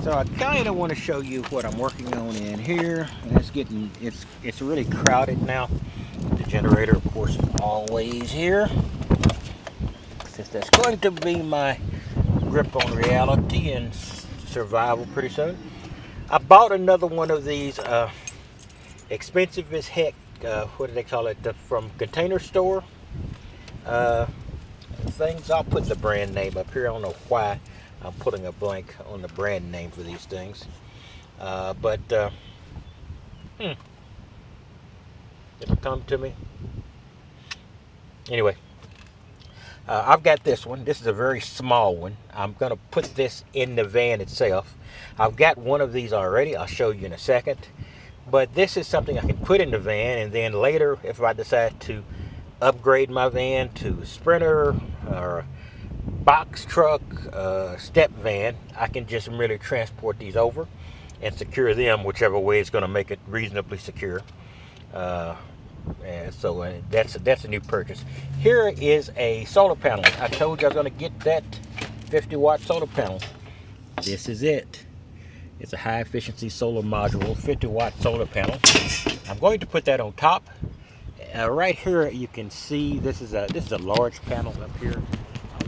So I kind of want to show you what I'm working on in here, and it's really crowded now. The generator, of course, is always here, since that's going to be my grip on reality and survival pretty soon. I bought another one of these expensive as heck. What do they call it? From Container Store uh, things. I'll put the brand name up here. I don't know why I'm putting a blank on the brand name for these things. But it'll come to me. Anyway, I've got this one. This is a very small one. I'm going to put this in the van itself. I've got one of these already. I'll show you in a second. But this is something I can put in the van, and then later, if I decide to upgrade my van to a Sprinter or box truck, step van, I can just really transport these over and secure them whichever way is going to make it reasonably secure. And so that's a new purchase. Here is a solar panel. I told you I was going to get that 50-watt solar panel. This is it. It's a high efficiency solar module, 50-watt solar panel. I'm going to put that on top. Right here you can see this is a large panel up here,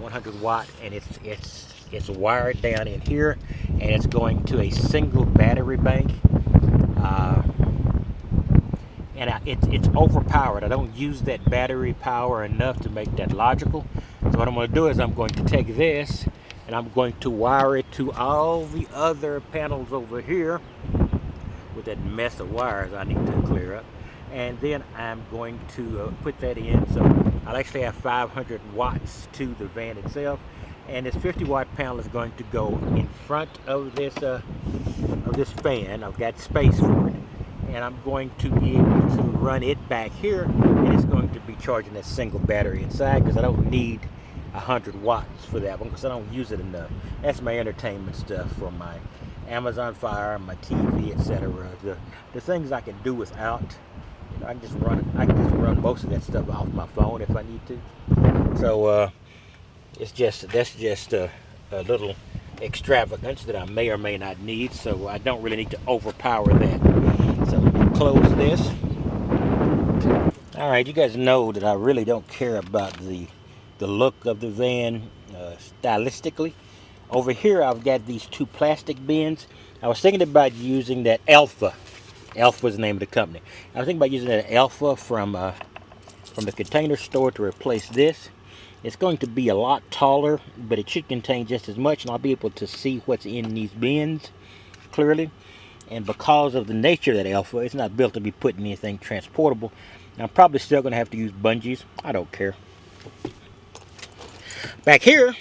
100 watt, and it's wired down in here, and it's going to a single battery bank. And it's overpowered. I don't use that battery power enough to make that logical. So what I'm going to do is I'm going to take this and I'm going to wire it to all the other panels over here with that mess of wires I need to clear up. And then I'm going to put that in. So I'll actually have 500 watts to the van itself. And this 50-watt panel is going to go in front of this fan. I've got space for it. And I'm going to be able to run it back here, and it's going to be charging a single battery inside, because I don't need 100 watts for that one, because I don't use it enough. That's my entertainment stuff for my Amazon Fire, my TV, etc. The things I can do without. You know, I can just run most of that stuff off my phone if I need to. So that's just a little extravagance that I may or may not need. So I don't really need to overpower that. So let me close this. All right, you guys know that I really don't care about the look of the van stylistically. Over here I've got these two plastic bins. I was thinking about using that Elfa. Elfa is the name of the company. I was thinking about using that Elfa from the Container Store to replace this. It's going to be a lot taller, but it should contain just as much, and I'll be able to see what's in these bins clearly. And because of the nature of that Elfa, it's not built to be put in anything transportable. I'm probably still going to have to use bungees. I don't care. Back here,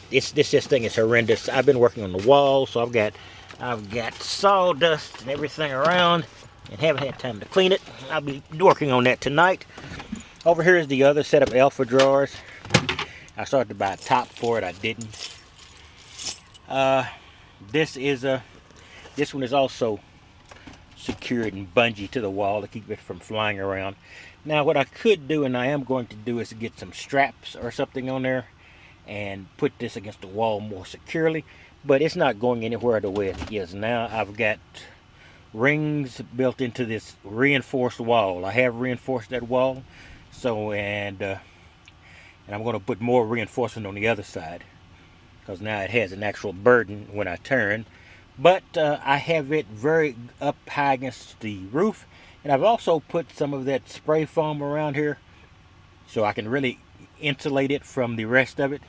this thing is horrendous. I've been working on the wall, so I've got sawdust and everything around, and haven't had time to clean it. I'll be working on that tonight. Over here is the other set of Elfa drawers. I started to buy a top for it. I didn't. This one is also secured and bungee to the wall to keep it from flying around. Now what I could do, and I am going to do, is get some straps or something on there and put this against the wall more securely, but it's not going anywhere the way it is now. I've got rings built into this reinforced wall. I have reinforced that wall, so and I'm going to put more reinforcement on the other side, because now it has an actual burden when I turn. But I have it very up high against the roof, and I've also put some of that spray foam around here so I can really insulate it from the rest of it.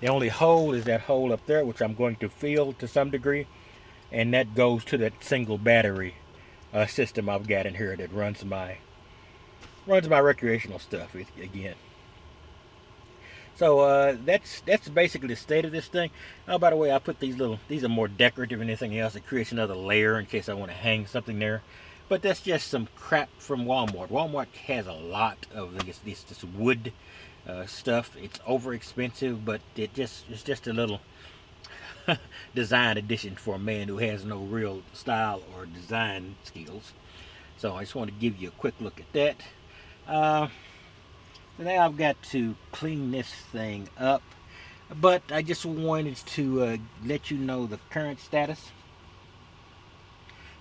The only hole is that hole up there, which I'm going to fill to some degree, and that goes to that single battery system I've got in here that runs my recreational stuff again. So that's basically the state of this thing. Oh, by the way, I put these are more decorative than anything else. It creates another layer in case I want to hang something there. But that's just some crap from Walmart. Walmart has a lot of this wood stuff. It's over expensive, but it's just a little design addition for a man who has no real style or design skills. So I just want to give you a quick look at that. So now I've got to clean this thing up. But I just wanted to let you know the current status.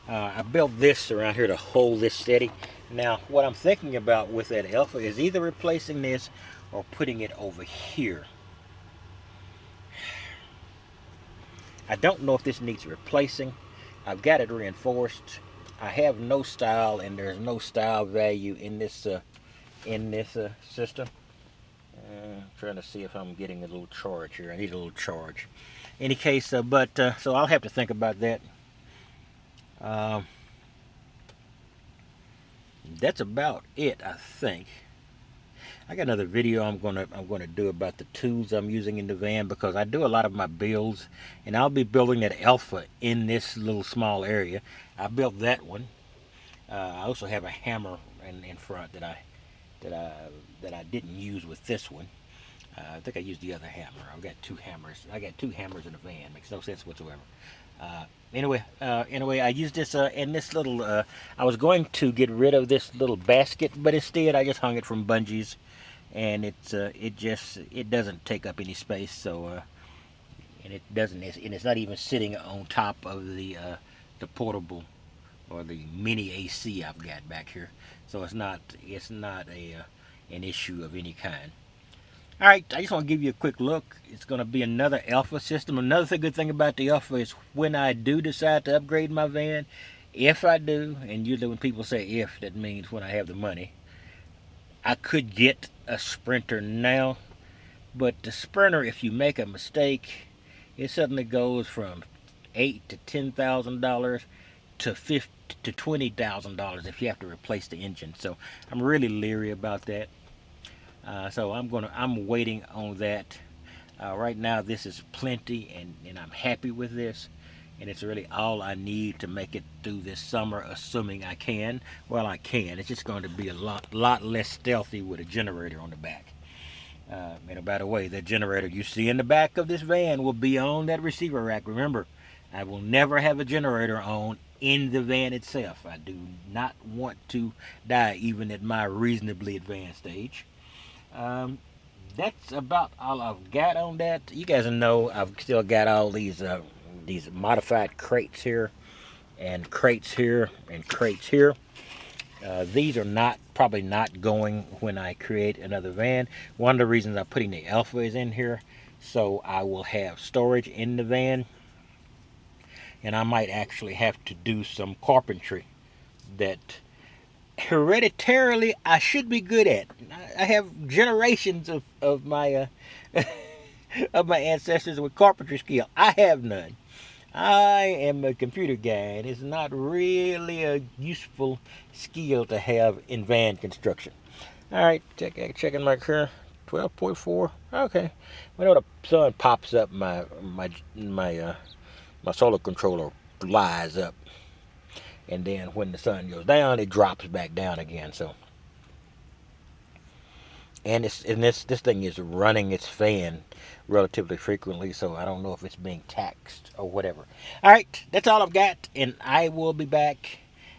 I built this around here to hold this steady. Now, what I'm thinking about with that Elfa is either replacing this or putting it over here. I don't know if this needs replacing. I've got it reinforced. I have no style, and there's no style value in this system. I'm trying to see if I'm getting a little charge here. I need a little charge. Any case, so I'll have to think about that. That's about it, I think. I got another video I'm gonna do about the tools I'm using in the van, because I do a lot of my builds, and I'll be building that Elfa in this little small area. I built that one. I also have a hammer in front that I didn't use with this one. I think I used the other hammer. I've got two hammers. I got two hammers in the van. Makes no sense whatsoever. Anyway, I used this in this little. I was going to get rid of this little basket, but instead I just hung it from bungees, and it doesn't take up any space. So and it doesn't, and it's not even sitting on top of the portable or the mini AC I've got back here. So it's not an issue of any kind. All right, I just want to give you a quick look. It's going to be another Elfa system. Another good thing about the Elfa is when I do decide to upgrade my van, if I do, and usually when people say if, that means when I have the money, I could get a Sprinter now. But the Sprinter, if you make a mistake, it suddenly goes from $8,000 to $10,000 to $50,000 to $20,000 if you have to replace the engine. So I'm really leery about that. So I'm waiting on that. Right now this is plenty, and I'm happy with this, and it's really all I need to make it through this summer, assuming I can. Well, I can. It's just going to be a lot less stealthy with a generator on the back. And by the way, that generator you see in the back of this van will be on that receiver rack. Remember, I will never have a generator on in the van itself. I do not want to die even at my reasonably advanced age. That's about all I've got on that. You guys know I've still got all these modified crates here, and crates here, and crates here. These are probably not going when I create another van. One of the reasons I'm putting the Elfa is in here, so I will have storage in the van, and I might actually have to do some carpentry that hereditarily I should be good at. I have generations of my of my ancestors with carpentry skill. I have none. I am a computer guy, and it's not really a useful skill to have in van construction. All right, checking my current 12.4. Okay, whenever the sun pops up, my solar controller flies up, and then when the sun goes down, it drops back down again. So, and this thing is running its fan relatively frequently, so I don't know if it's being taxed or whatever. All right, that's all I've got, and I will be back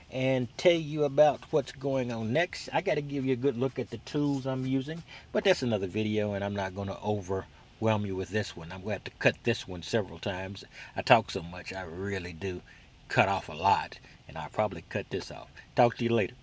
and tell you about what's going on next. I got to give you a good look at the tools I'm using, but that's another video, and I'm not going to overwhelm you with this one. I'm going to have to cut this one several times. I talk so much, I really do cut off a lot, and I'll probably cut this off. Talk to you later.